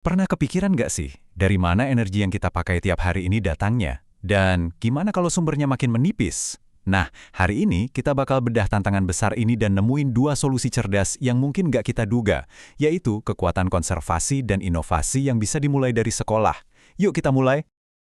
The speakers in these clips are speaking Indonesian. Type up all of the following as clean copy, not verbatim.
Pernah kepikiran nggak sih, dari mana energi yang kita pakai tiap hari ini datangnya? Dan gimana kalau sumbernya makin menipis? Nah, hari ini kita bakal bedah tantangan besar ini dan nemuin dua solusi cerdas yang mungkin nggak kita duga, yaitu kekuatan konservasi dan inovasi yang bisa dimulai dari sekolah. Yuk kita mulai.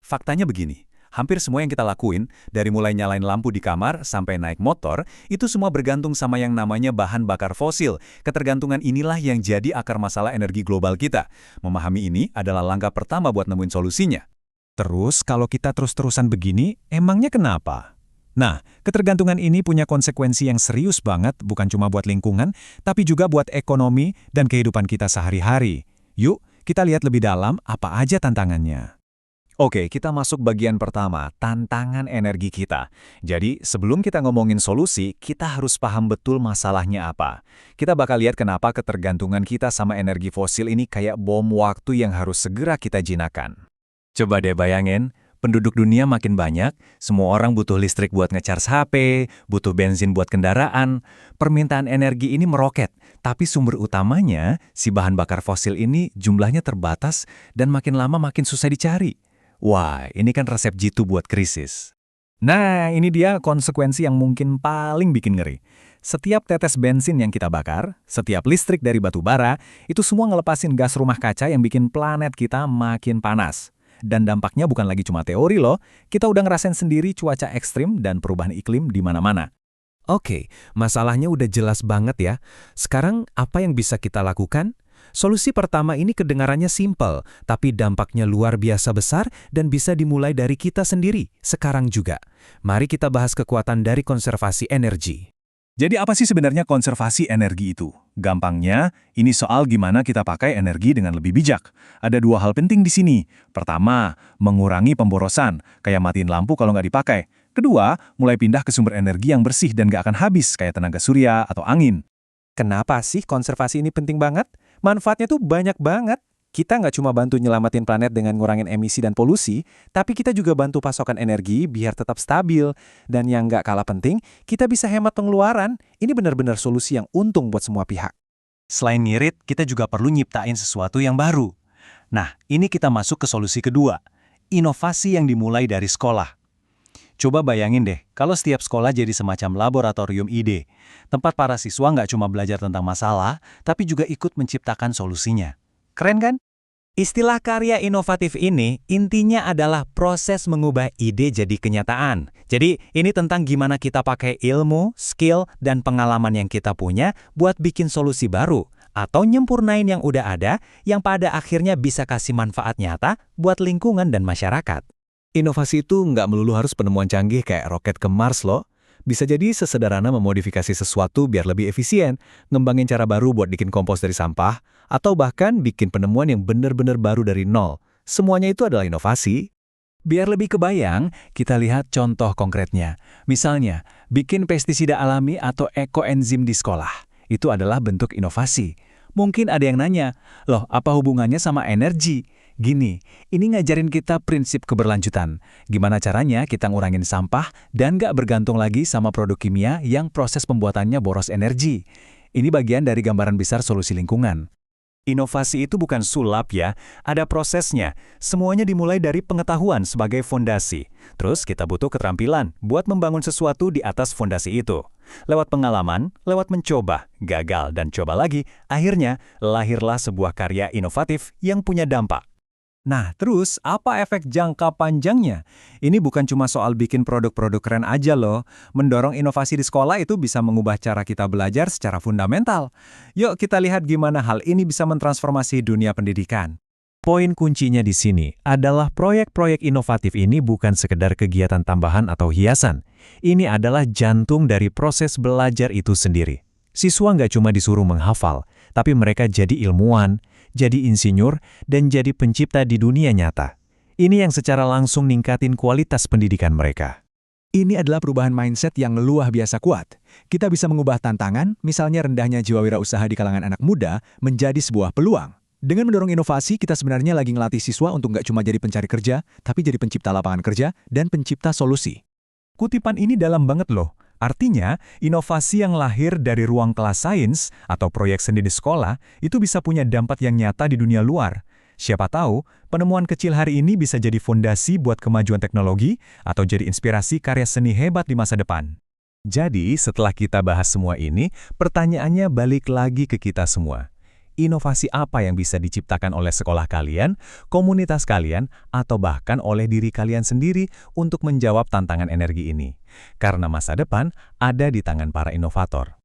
Faktanya begini, hampir semua yang kita lakuin, dari mulai nyalain lampu di kamar sampai naik motor, itu semua bergantung sama yang namanya bahan bakar fosil. Ketergantungan inilah yang jadi akar masalah energi global kita. Memahami ini adalah langkah pertama buat nemuin solusinya. Terus, kalau kita terus-terusan begini, emangnya kenapa? Nah, ketergantungan ini punya konsekuensi yang serius banget, bukan cuma buat lingkungan, tapi juga buat ekonomi dan kehidupan kita sehari-hari. Yuk, kita lihat lebih dalam apa aja tantangannya. Oke, kita masuk bagian pertama, tantangan energi kita. Jadi, sebelum kita ngomongin solusi, kita harus paham betul masalahnya apa. Kita bakal lihat kenapa ketergantungan kita sama energi fosil ini kayak bom waktu yang harus segera kita jinakan. Coba deh bayangin, penduduk dunia makin banyak, semua orang butuh listrik buat ngecharge HP, butuh bensin buat kendaraan. Permintaan energi ini meroket, tapi sumber utamanya, si bahan bakar fosil ini jumlahnya terbatas dan makin lama makin susah dicari. Wah, ini kan resep jitu buat krisis. Nah, ini dia konsekuensi yang mungkin paling bikin ngeri. Setiap tetes bensin yang kita bakar, setiap listrik dari batu bara, itu semua ngelepasin gas rumah kaca yang bikin planet kita makin panas. Dan dampaknya bukan lagi cuma teori loh, kita udah ngerasain sendiri cuaca ekstrim dan perubahan iklim di mana-mana. Oke, masalahnya udah jelas banget ya. Sekarang apa yang bisa kita lakukan? Solusi pertama ini kedengarannya simpel, tapi dampaknya luar biasa besar dan bisa dimulai dari kita sendiri, sekarang juga. Mari kita bahas kekuatan dari konservasi energi. Jadi apa sih sebenarnya konservasi energi itu? Gampangnya, ini soal gimana kita pakai energi dengan lebih bijak. Ada dua hal penting di sini. Pertama, mengurangi pemborosan, kayak matiin lampu kalau nggak dipakai. Kedua, mulai pindah ke sumber energi yang bersih dan nggak akan habis, kayak tenaga surya atau angin. Kenapa sih konservasi ini penting banget? Manfaatnya tuh banyak banget. Kita nggak cuma bantu nyelamatin planet dengan ngurangin emisi dan polusi, tapi kita juga bantu pasokan energi biar tetap stabil. Dan yang nggak kalah penting, kita bisa hemat pengeluaran. Ini benar-benar solusi yang untung buat semua pihak. Selain ngirit, kita juga perlu nyiptain sesuatu yang baru. Nah, ini kita masuk ke solusi kedua, inovasi yang dimulai dari sekolah. Coba bayangin deh, kalau setiap sekolah jadi semacam laboratorium ide. Tempat para siswa nggak cuma belajar tentang masalah, tapi juga ikut menciptakan solusinya. Keren kan? Istilah karya inovatif ini intinya adalah proses mengubah ide jadi kenyataan. Jadi ini tentang gimana kita pakai ilmu, skill, dan pengalaman yang kita punya buat bikin solusi baru. Atau nyempurnain yang udah ada, yang pada akhirnya bisa kasih manfaat nyata buat lingkungan dan masyarakat. Inovasi itu nggak melulu harus penemuan canggih kayak roket ke Mars loh. Bisa jadi sesederhana memodifikasi sesuatu biar lebih efisien, ngembangin cara baru buat bikin kompos dari sampah, atau bahkan bikin penemuan yang benar-benar baru dari nol. Semuanya itu adalah inovasi. Biar lebih kebayang, kita lihat contoh konkretnya. Misalnya, bikin pestisida alami atau ekoenzim di sekolah. Itu adalah bentuk inovasi. Mungkin ada yang nanya, loh apa hubungannya sama energi? Gini, ini ngajarin kita prinsip keberlanjutan. Gimana caranya kita ngurangin sampah dan nggak bergantung lagi sama produk kimia yang proses pembuatannya boros energi. Ini bagian dari gambaran besar solusi lingkungan. Inovasi itu bukan sulap ya, ada prosesnya. Semuanya dimulai dari pengetahuan sebagai fondasi. Terus kita butuh keterampilan buat membangun sesuatu di atas fondasi itu. Lewat pengalaman, lewat mencoba, gagal dan coba lagi, akhirnya lahirlah sebuah karya inovatif yang punya dampak. Nah, terus apa efek jangka panjangnya? Ini bukan cuma soal bikin produk-produk keren aja loh. Mendorong inovasi di sekolah itu bisa mengubah cara kita belajar secara fundamental. Yuk kita lihat gimana hal ini bisa mentransformasi dunia pendidikan. Poin kuncinya di sini adalah proyek-proyek inovatif ini bukan sekedar kegiatan tambahan atau hiasan. Ini adalah jantung dari proses belajar itu sendiri. Siswa nggak cuma disuruh menghafal, tapi mereka jadi ilmuwan, jadi insinyur, dan jadi pencipta di dunia nyata. Ini yang secara langsung ningkatin kualitas pendidikan mereka. Ini adalah perubahan mindset yang luar biasa kuat. Kita bisa mengubah tantangan, misalnya rendahnya jiwa wirausaha di kalangan anak muda, menjadi sebuah peluang. Dengan mendorong inovasi, kita sebenarnya lagi ngelatih siswa untuk nggak cuma jadi pencari kerja, tapi jadi pencipta lapangan kerja dan pencipta solusi. Kutipan ini dalam banget loh. Artinya, inovasi yang lahir dari ruang kelas sains atau proyek seni di sekolah itu bisa punya dampak yang nyata di dunia luar. Siapa tahu, penemuan kecil hari ini bisa jadi fondasi buat kemajuan teknologi atau jadi inspirasi karya seni hebat di masa depan. Jadi, setelah kita bahas semua ini, pertanyaannya balik lagi ke kita semua. Inovasi apa yang bisa diciptakan oleh sekolah kalian, komunitas kalian, atau bahkan oleh diri kalian sendiri untuk menjawab tantangan energi ini? Karena masa depan ada di tangan para inovator.